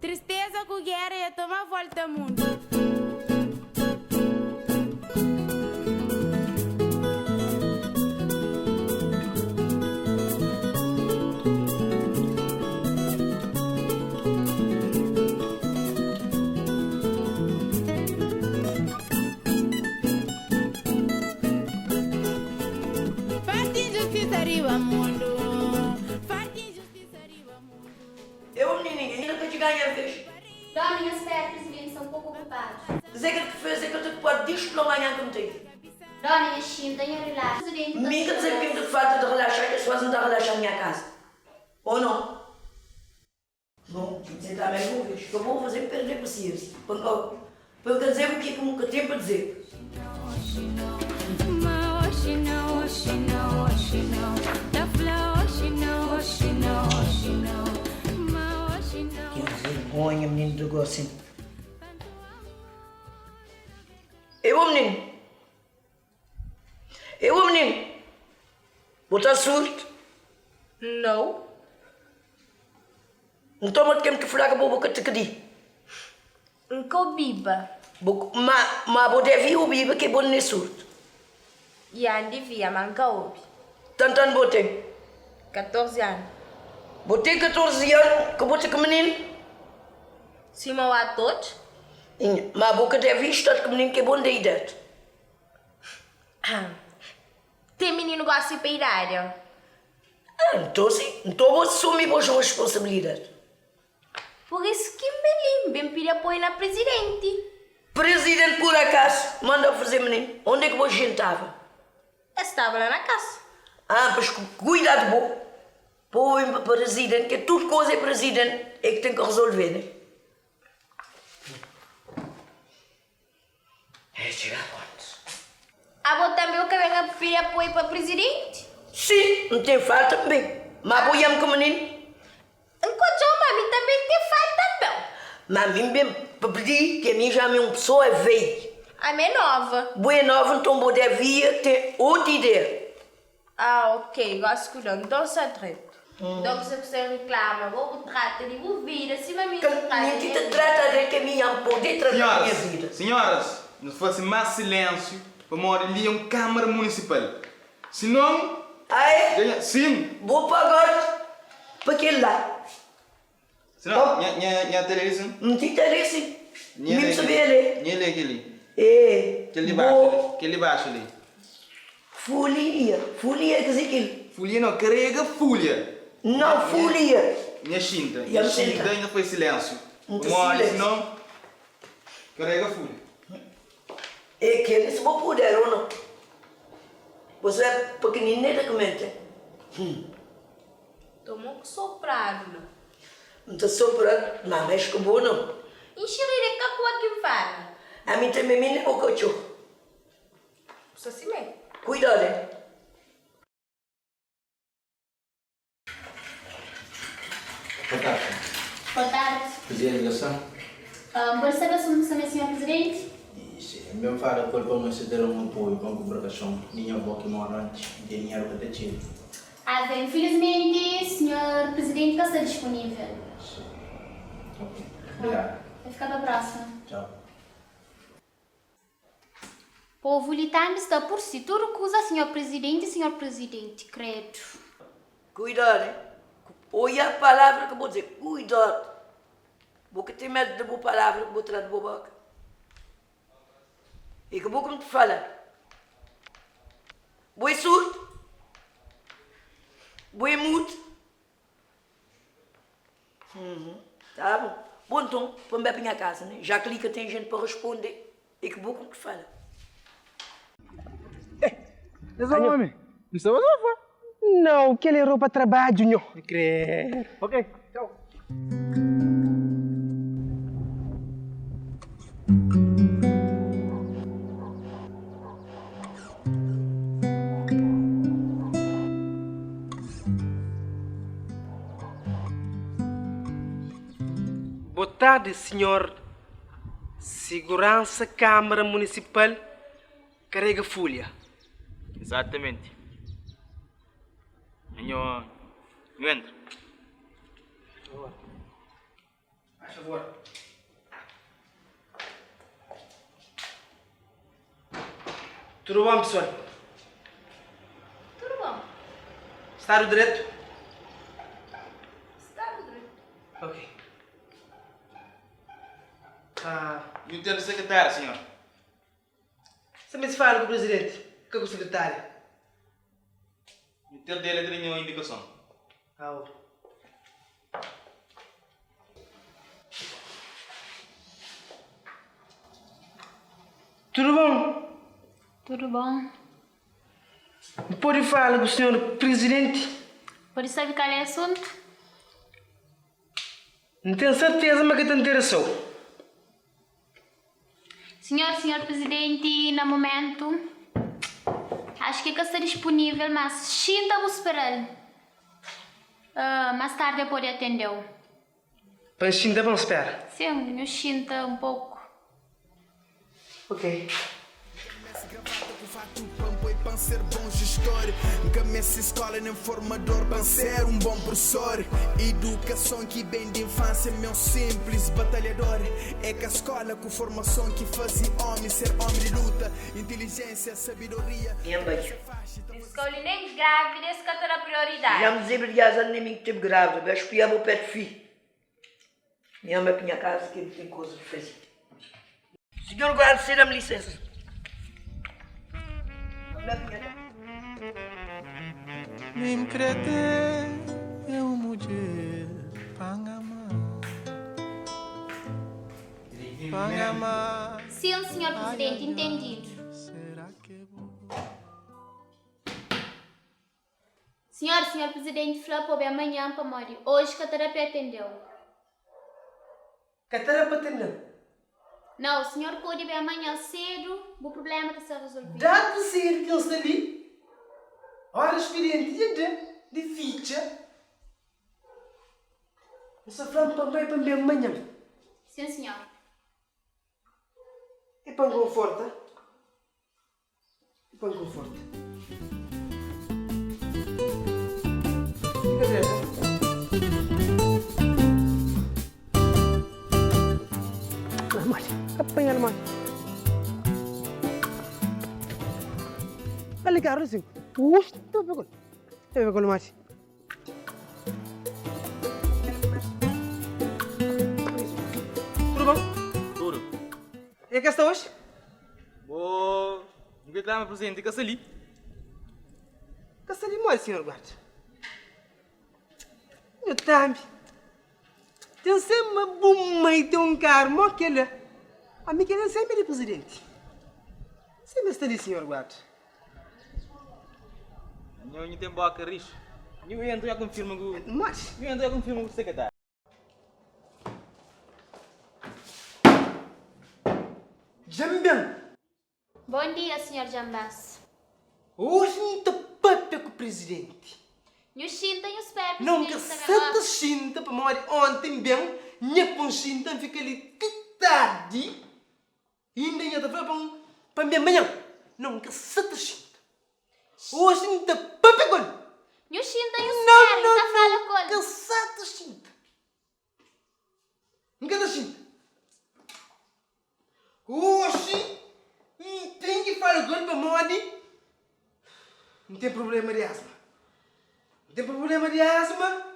Tristeza com guerra e tomar volta ao mundo. Farta injustiça arriba mundo. Farta injustiça arriba mundo. Eu, menininha, ainda que eu te ganhe a vez. Dona, espera, presidente, são um pouco ocupados. Dizer que te fez é que eu te pode displorar amanhã contigo. Dona, Chim, tenha relaxo. Presidente, Miga dizer que te falta de relaxar, que as pessoas não estão a relaxar na minha casa. Ou não? Bom, você também vou ver. Eu vou fazer perder paciência. Para dizer o que eu tenho para dizer. Que vergonha, menino do gosto. Eu, menino. Eu, menino. Botar surto. Não. Então, mas quem te fraga a boca te cadi. Nunca biba. Mas vou dever o biba que é bom nesse surto. E a devia manca ouve. Tanto ano botei. 14 anos. Botei 14 anos, que botei com menino. Simão a todos? Mas a boca deve estar com menino que é bom da idade. Tem menino gosta de peirar. Então sim, então vou assumir a sua responsabilidade. Por isso que me lembro, pedir apoio na presidente. Presidente, por acaso, manda fazer menino. Onde é que você estava? Eu estava lá na casa. Pois cuidado, bom. Põe para presidente, que tudo coisa é presidente, é que tem que resolver, né? É tirar pontos. A você também que venha pedir apoio para presidente? Sim, não tem falta também. Mas apoiamos com o menino. Enquanto eu, mami, também tem falta, não. Mas a mim mesmo, para pedir, que a mim já é uma pessoa velha. A minha nova. Boa nova, então vou devia ter outra ideia. Ok, gosto cuidando. Então, você trata. Então, se você reclama, vou tratar de vou vir, assim, mas me Nem te trata de que a minha poder tratar a minha vida. Senhoras, se fosse mais silêncio, vamos ali a Câmara Municipal. Se não... Sim. Vou pagar para aquele lá. Se não, minha televisão. Não te interessa. Nem saber ali. Minha lei aquele. Aquele baixo ali. Folia. Folia quer dizer aquilo. Folia não, carrega folha. Não, folia. Minha cinta. E a Minha cinta? cinta ainda foi silêncio. Muito Uma silêncio. senão, carrega folha. É que eles vão poder ou não. Você é pequenino, nem documenta. Tomou que soprado. Não está soprando, mas mexe com bom não. Enxerire que a que fala. A mim também me leva o cachorro. Só se mete. Cuidado, hein? Boa tarde. Boa tarde. Fazer a ligação? Pode saber se você é senhor presidente? Sim, meu pai foi para me ceder um apoio com a cooperação. Minha avó que mora antes, dinheiro para ter tido. Infelizmente, senhor presidente não está disponível. Sim. Ok. Obrigado. Vai ficar para a próxima. Tchau. Povo litano está por si. Tu recusa, senhor presidente, credo. Cuidado, hein? Olha a palavra que eu vou dizer. Cuidado. Vou que ter medo de boa palavra que eu vou tirar de boa boca. E que vou como te fala. Boi surdo. Boi mudo. Tá bom. Bom, então, vamos para a minha casa, né? Já que ali que tem gente para responder. E que vou como te fala. Essa homem, não estava só. Não, que ele é roupa de trabalho, não. Creio. Ok, tchau. Boa tarde, senhor. Segurança Câmara Municipal Carrega Folha. Exatamente. Não entra. Por favor. Tudo bom, pessoal? Tudo bom. Estado de Direito? Está no direito. Ok. E o teu secretário, senhor? Também se fala com o presidente, com o secretário. E o teu dele tem nenhuma indicação. Ah, tudo bom? Tudo bom? Pode falar com o senhor presidente? Pode saber qual é o assunto? Não tenho certeza, mas que te interessou. Senhor presidente, no momento, acho que está disponível, mas sinta-vos esperar. Mais tarde eu pode atender. Para encher, vamos esperar. Sim, eu sinta um pouco. Ok. Para ser bom gestor, nunca me escola nem formador para ser um bom professor. Educação que vem de infância, meu simples batalhador. É que a escola com formação que fazia homem ser homem de luta, inteligência, sabedoria. Minha mãe. Escolhe nem grávida, esse que terá prioridade. Já me dizia obrigado nem me tipo grávida, vai espiar meu pé de filho. Minha mãe para minha casa que tem coisa de fazer. Senhor guarda, será-me licença. Me crede é uma mulher Panamá. Panamá. Sim, senhor presidente, entendido. Será que é bom? Senhor presidente, falou para amanhã para morrer. Hoje que a terapia atendeu. Catara para atender. Não, o senhor pode vir amanhã cedo, o problema está ser resolvido. Dado ser que eles estão ali, olha a experiência de ficha. Essa frase também para mim amanhã. Sim, senhor. É para conforto. É para conforto. Fica direto. Apanha mais. Olha, cara, assim. Puxa, estou pegando. Eu pegando mais. Tudo bom? Tudo. E que está hoje? Vou reclamar presidente que ali. Que está de mais, senhor guarda? Eu também. Tem sempre uma bomba e tem um carro, mas aquele. A mim quer sempre de presidente. Sempre está ali, senhor guarda. Não tem boa carris. Eu entro e confirmo com Mas, eu entro e confirmo com o secretário. Jambian, Bom dia, senhor Jambas. hoje não está papo com o presidente. Eu sinto e espero que Não que santa cinta para morrer ontem bem, minha poncinta fica ali tarde. E ainda ia falar para minha manhã. Não que santa cinta. Hoje não está papo com ele. Eu sinto e Não, espero não, que fala não, com ele. que santa cinta. Não que cinta. Hoje tem que falar com ele para morrer. Não tem problema de asma. Não tem problema de asma.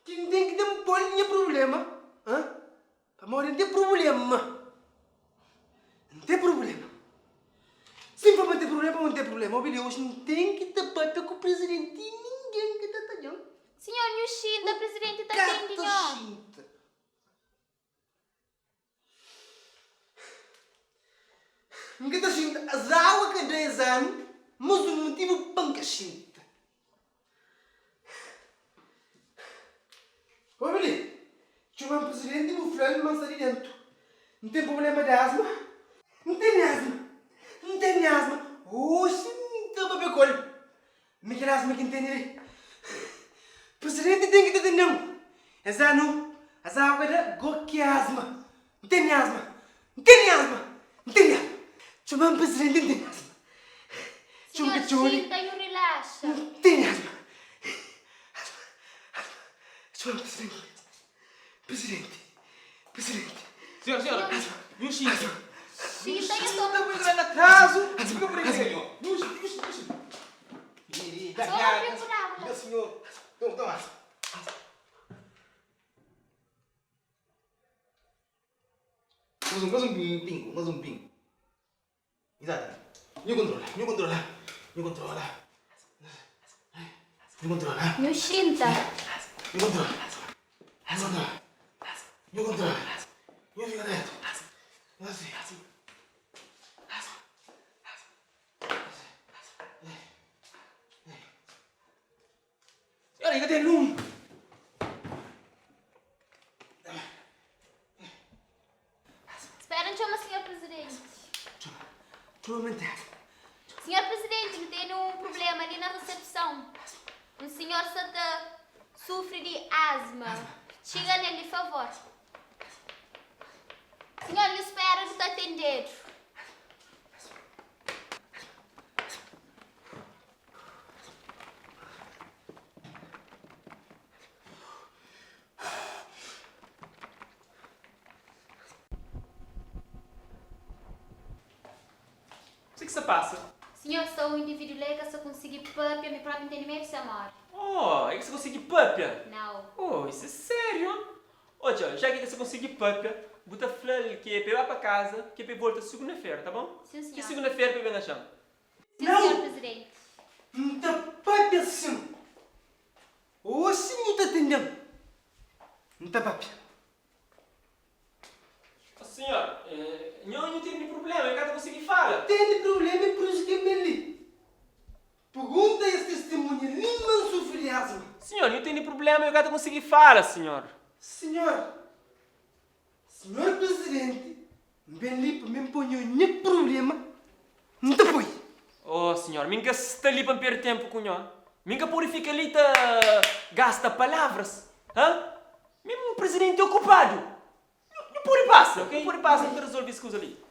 Quem tem que ter um pouquinho de problema. Para morrer não tem problema. Não tem problema. Sim, para não ter problema, não tem problema. Hoje não tem que ter papo com o presidente e ninguém que está talhando. Senhor Yoshida, o presidente está atendendo. Nunca está shinta. As águas que 10 anos, mas o motivo panca shinta. Oi, Billy. Chama o presidente e o fulano mas ali dentro. Não tem problema de asma? Não tem asma. Não tem asma. Oxe, não tem papel colo. Me quer asma que entende? Presidente tem que ter não. As águas da goque asma. Não tem asma. Não tem asma. Não tem asma. Chama o presidente não tem asma. Senhor, sinta e relaxa. Não tem asma. Chama o presidente. Presidente. Senhora, e o Shinta? Shinta, eu Shinta foi grande atraso. Fica por aí, senhor. E o Shinta? Meu senhor. Toma. Mais um pingo. Exato. Eu controla. E o Shinta? Eu fico dentro. Assim. Senhora, cadê o lume? Espera, não chama, senhor presidente. Provavelmente. Senhor presidente, não tem um problema ali na recepção. Um senhor Santa sofre de asma. Chega nele, por favor. Senhor, eu espero que está atendendo. O que se passa? Senhor, sou um indivíduo leigo, só consegui próprio, meu próprio entendimento, seu amor. Oh, é que você conseguiu papia? Não. Oh, isso é sério? Olha, já que você conseguiu papia, bota flor que é para ir para casa, que é para voltar segunda-feira, tá bom? Sim, senhor. Que segunda-feira para ir na chama? Sim, Não. senhor presidente. Não tá papi assim. Ou assim não tá atendendo. Não tá papi. Senhor, não tem nenhum problema, eu quero conseguir falar. Tem problema por isso que é ali. Pergunta esse testemunho, Lima sofre asma. Senhor, não tem nenhum problema, eu quero conseguir falar, senhor. Senhor presidente, bem ali para mim põe nenhum problema. Não te põe. Oh, senhor, minha está ali para perder tempo com nós. Minha purifica ali tá gasta palavras. Hã? Mesmo o presidente é ocupado. Não pode passar, ok? Não pode passar para resolver as coisas ali.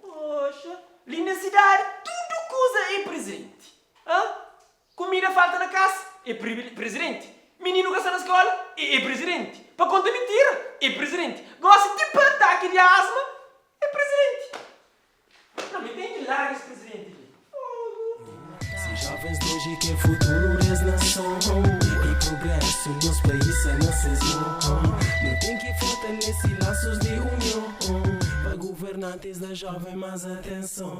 Poxa, ali na cidade, tudo coisa é presente. Hã? Comida falta na casa, é presidente. Menino gasta na escola, é presidente. Para contar mentira, é presidente. Gosta de ataque de asma, é presidente. Não, me tem que largar esse presidente ali. Se jovens de hoje que é futuro és nação e progresso nos países a nação. Não tem que fortalecer laços de união. Para governantes da jovem mais atenção.